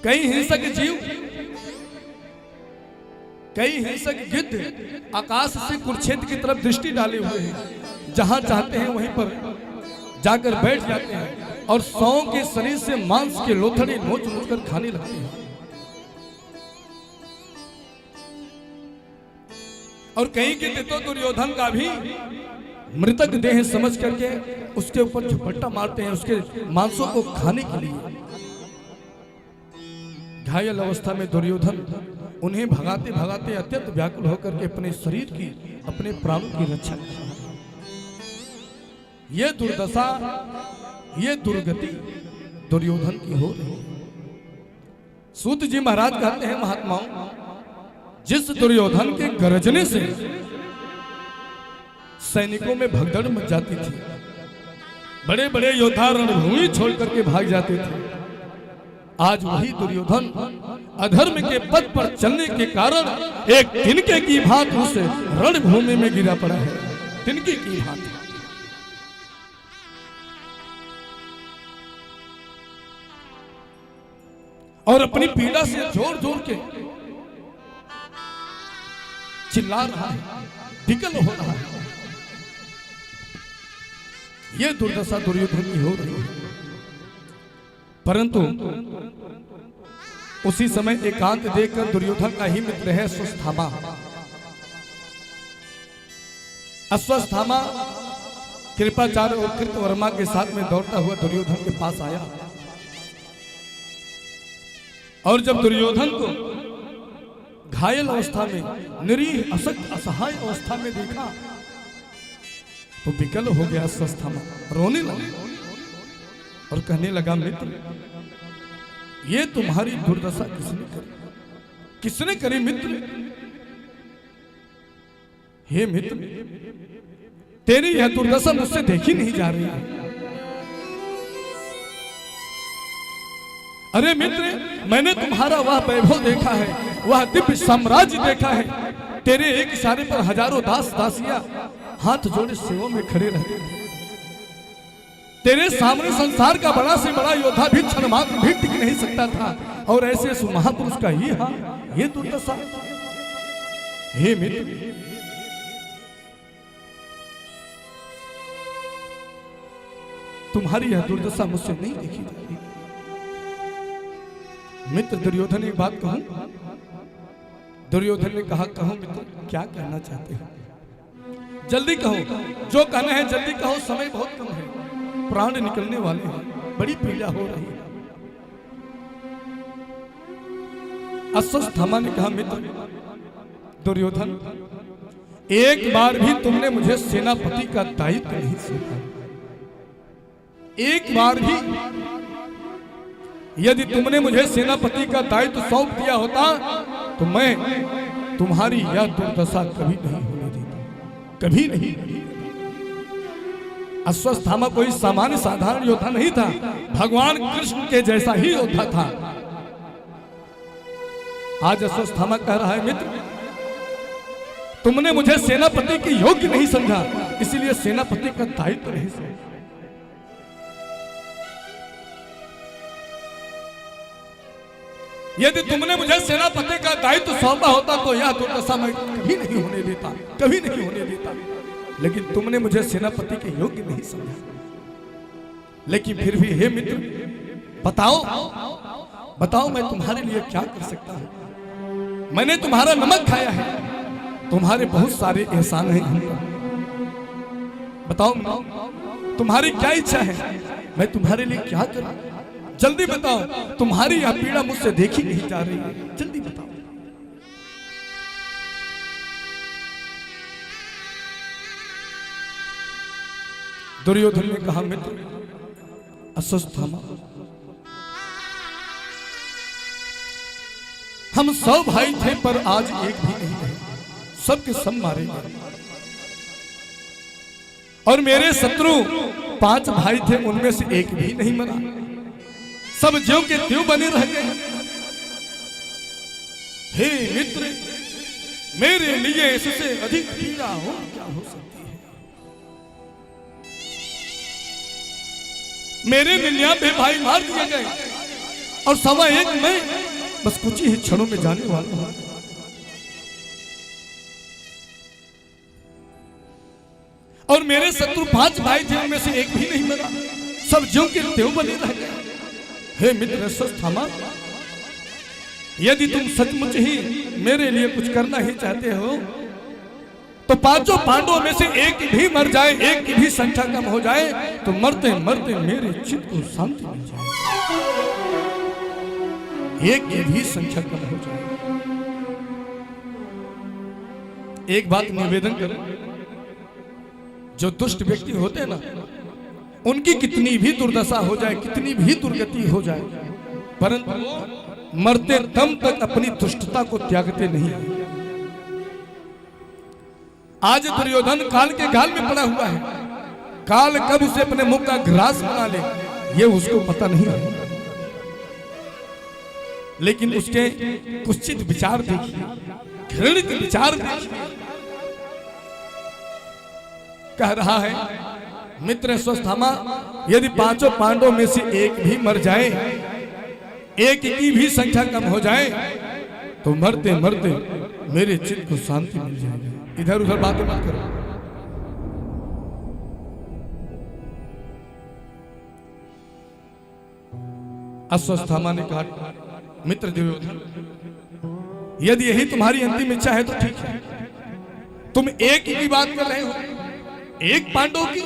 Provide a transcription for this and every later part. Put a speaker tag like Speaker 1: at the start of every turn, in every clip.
Speaker 1: कई हिंसक जीव, कई हिंसक गिद्ध आकाश से कुरुक्षेत्र की तरफ दृष्टि डाले हुए हैं। जहां चाहते हैं वहीं पर जाकर बैठ जाते हैं और 100 के शरीर से मांस के लोथड़े नोच नोच कर खाने लगते हैं। और कहीं के तो दुर्योधन का भी मृतक देह समझ करके उसके ऊपर झपट्टा मारते हैं, उसके मांसों को खाने के लिए। घायल अवस्था में दुर्योधन उन्हें भगाते भगाते अत्यंत व्याकुल होकर के अपने शरीर की, अपने प्राणों की रक्षा करता है। यह दुर्दशा, यह दुर्गति दुर्योधन की हो रही है। सूत जी महाराज कहते हैं, महात्माओं, जिस दुर्योधन के गरजने से सैनिकों में भगदड़ मच जाती थी, बड़े बड़े योद्धा रणभूमि छोड़ करके भाग जाते थे, आज वही दुर्योधन अधर्म के पद पर चलने के कारण एक तिनके की भांति उस रणभूमि में गिरा पड़ा है। तिनके की भांति और अपनी पीड़ा से जोर जोर के चिल्ला रहा है, विकल हो रहा है। यह दुर्दशा दुर्योधन की हो रही है। परंतु उसी समय एकांत देखकर दुर्योधन का ही मित्र है अश्वत्थामा। अश्वत्थामा कृपाचार्य और कृतवर्मा के साथ में दौड़ता हुआ दुर्योधन के पास आया और जब दुर्योधन को घायल अवस्था में, निरीह अशक्त असहाय अवस्था में देखा तो विकल हो गया अश्वत्थामा, रोने लगा और कहने लगा, मित्र, ये तुम्हारी दुर्दशा किसने करी? किसने करी मित्र? हे मित्र, तेरी यह दुर्दशा मुझसे देखी नहीं जा रही है। अरे मित्र, मैंने तुम्हारा वह वैभव देखा है, वह दिव्य साम्राज्य देखा है। तेरे एक इशारे पर हजारों दास दासियां हाथ जोड़े सेवा में खड़े रहते थे। तेरे सामने संसार का बड़ा से बड़ा योद्धा भी क्षण मात्र भी टिक नहीं सकता था, और ऐसे महापुरुष का ही हाल, ये दुर्दशा। हे मित्र, तुम्हारी यह दुर्दशा मुझसे नहीं देखी जाती। मित्र दुर्योधन, एक बात कहूं? दुर्योधन ने कहा, कहो मित्र, क्या कहना चाहते हो? जल्दी कहो, जो कहना है जल्दी कहो, समय बहुत कम है, प्राण निकलने वाले हैं, बड़ी पीड़ा हो रही है। अश्वत्थामा ने कहा, मित्र दुर्योधन, एक बार भी तुमने मुझे सेनापति का दायित्व नहीं सौंपा। एक बार भी यदि तुमने मुझे सेनापति का दायित्व सौंप दिया होता तो मैं तुम्हारी यह दुर्दशा कभी नहीं होने देता, कभी नहीं। अश्वत्थामा कोई सामान्य साधारण योद्धा नहीं था, भगवान कृष्ण के जैसा ही योद्धा था। आज अश्वत्थामा कह रहा है, मित्र तुमने मुझे सेनापति के योग्य नहीं समझा, इसलिए सेनापति का दायित्व नहीं समझा। यदि तुमने मुझे सेनापति का दायित्व सौंपा होता तो यह दुर्दशा मैं कभी नहीं होने देता, कभी नहीं होने देता। लेकिन तुमने मुझे सेनापति के योग्य नहीं समझा। लेकिन फिर भी हे मित्र, बताओ बताओ, मैं तुम्हारे लिए क्या कर सकता हूं? मैंने तुम्हारा नमक खाया है, तुम्हारे बहुत सारे एहसान हैं हम पर। बताओ तुम्हारी क्या इच्छा है, मैं तुम्हारे लिए क्या करूं? जल्दी बताओ, तुम्हारी यह पीड़ा मुझसे देखी नहीं जा रही है, जल्दी बताओ। दुर्योधन ने कहा, मित्र अश्वत्थामा, हम 100 भाई थे पर आज एक भी नहीं रहे, सबके सब मारे गए। और मेरे शत्रु 5 भाई थे, उनमें से एक भी नहीं मरा, सब ज्यों के त्यों बने रह गए। हे मित्र, मेरे लिए इससे अधिक पीड़ा हो क्या हो सकती है? मेरे 99 भाई मार दिए गए, और 1:15 में बस कुछ ही क्षणों में जाने वाला हूं। और मेरे शत्रु 5 भाई थे, उनमें से एक भी नहीं मरा, सब ज्यों के त्यों बने रह गए। हे मित्र अश्वत्थामा, यदि तुम सचमुच ही मेरे लिए कुछ करना ही चाहते हो तो 5 पांडवों में से एक भी मर जाए, एक की भी संख्या कम हो जाए तो मरते मरते मेरे चित्त को शांति मिल जाए। एक की भी संख्या कम हो जाए। एक बात निवेदन करो, जो दुष्ट व्यक्ति होते हैं ना, उनकी कितनी भी दुर्दशा हो जाए, कितनी भी दुर्गति हो जाए, परंतु मरते दम तक अपनी दुष्टता को त्यागते नहीं। आज दुर्योधन काल के गाल में पड़ा हुआ है, काल कब उसे अपने मुख का ग्रास बना ले ये उसको पता नहीं है, लेकिन उसके कुत्सित विचार देखिए, घृणित विचार देखिए। कह रहा है मित्र अश्वत्थामा, यदि 5 पांडवों में से एक भी मर जाए, एक की भी संख्या कम हो जाए तो मरते मरते मेरे चित्त को शांति मिल जाएगी। इधर उधर बातें मत करो। अश्वत्थामा ने कहा, मित्र दुर्योधन, यदि यही तुम्हारी अंतिम इच्छा है तो ठीक है। तुम एक की बात कर रहे हो, एक पांडव की।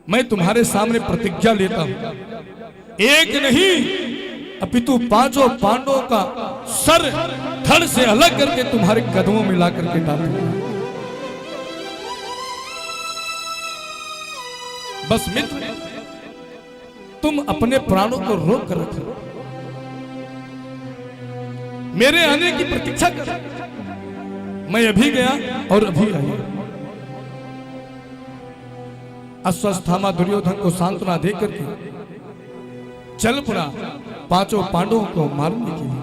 Speaker 1: मैं तुम्हारे सामने प्रतिज्ञा लेता हूं, एक नहीं अपितु 5 पांडवों का सर धड़ से अलग करके तुम्हारे कदमों में ला करके डालूंगा। बस मित्र, तुम अपने प्राणों को रोक कर रखो, मेरे आने की प्रतीक्षा करो। मैं अभी गया और अभी आया। अश्वत्थामा दुर्योधन को सांत्वना देकर के चल पड़ा 5 पांडवों को मारने के लिए।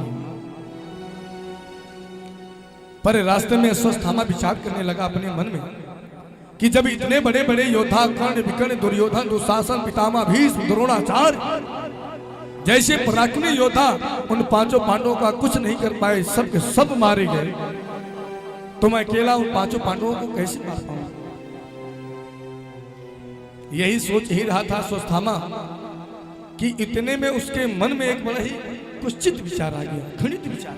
Speaker 1: पर रास्ते में अश्वत्थामा विचार करने लगा अपने मन में कि जब इतने बड़े बड़े योद्धा कर्ण, विकर्ण, दुर्योधन, दुशासन, पितामह भीष्म, द्रोणाचार्य जैसे पराक्रमी योद्धा उन 5 पांडवों का कुछ नहीं कर पाए, सब के सब मारे गए, तो मैं अकेला उन 5 पांडवों को कैसे मार पाऊंगा? यही सोच ही रहा था अश्वत्थामा कि इतने में उसके मन में एक बड़ा ही कुत्सित विचार आ गया, घृणित विचार।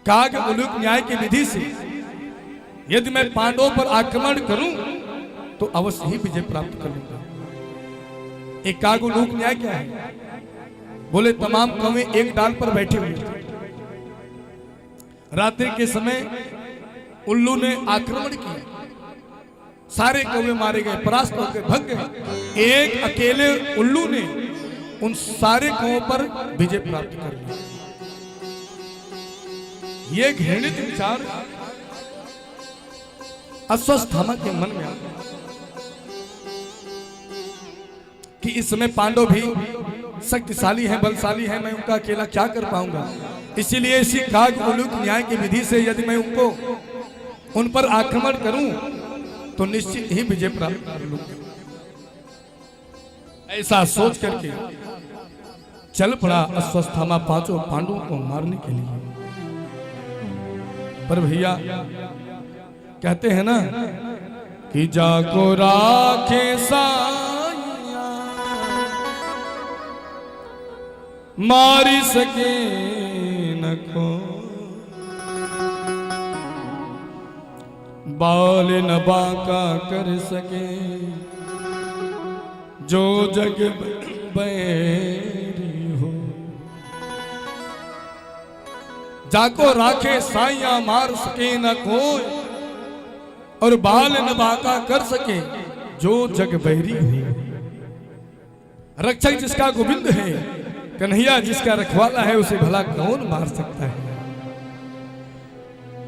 Speaker 1: काग उलूक न्याय की विधि से यदि मैं पांडवों पर आक्रमण करूं तो अवश्य ही विजय प्राप्त कर लूंगा। एक काग उलूक न्याय क्या है? बोले तमाम कौवे एक डाल पर बैठे हुए थे। रात्रि के समय उल्लू ने आक्रमण किया, सारे कौवे मारे गए, परास्त होकर भग गए। एक अकेले उल्लू ने उन सारे कौवों पर विजय प्राप्त कर लिया। ये घृणित विचार अश्वत्थामा के मन में आ गया कि इस समय पांडव भी शक्तिशाली हैं, बलशाली हैं, मैं उनका अकेला क्या कर पाऊंगा। इसीलिए इसी काग उलूक न्याय की विधि से यदि मैं उन पर आक्रमण करूं तो निश्चित ही विजय प्राप्त कर लूंगा। ऐसा सोच करके चल पड़ा अश्वत्थामा 5 पांडवों को मारने के लिए। पर भैया कहते हैं ना कि जाको राखे साइया मारी सके न को, बाल न बांका कर सके जो जग बैरी हो। जाको राखे साइया मार सके न कोई, और बाल न बांका कर सके जो जग बैरी हो। रक्षक जिसका गोविंद है, कन्हैया जिसका रखवाला है, उसे भला कौन मार सकता है।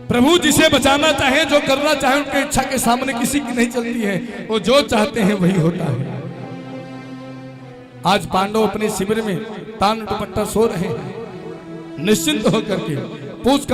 Speaker 1: प्रभु जिसे बचाना चाहे, जो करना चाहे, उनकी इच्छा के सामने किसी की नहीं चलती है। वो जो चाहते हैं वही होता है। आज पांडव अपने शिविर में तान दुपट्टा सो रहे हैं, निश्चिंत होकर के पूछ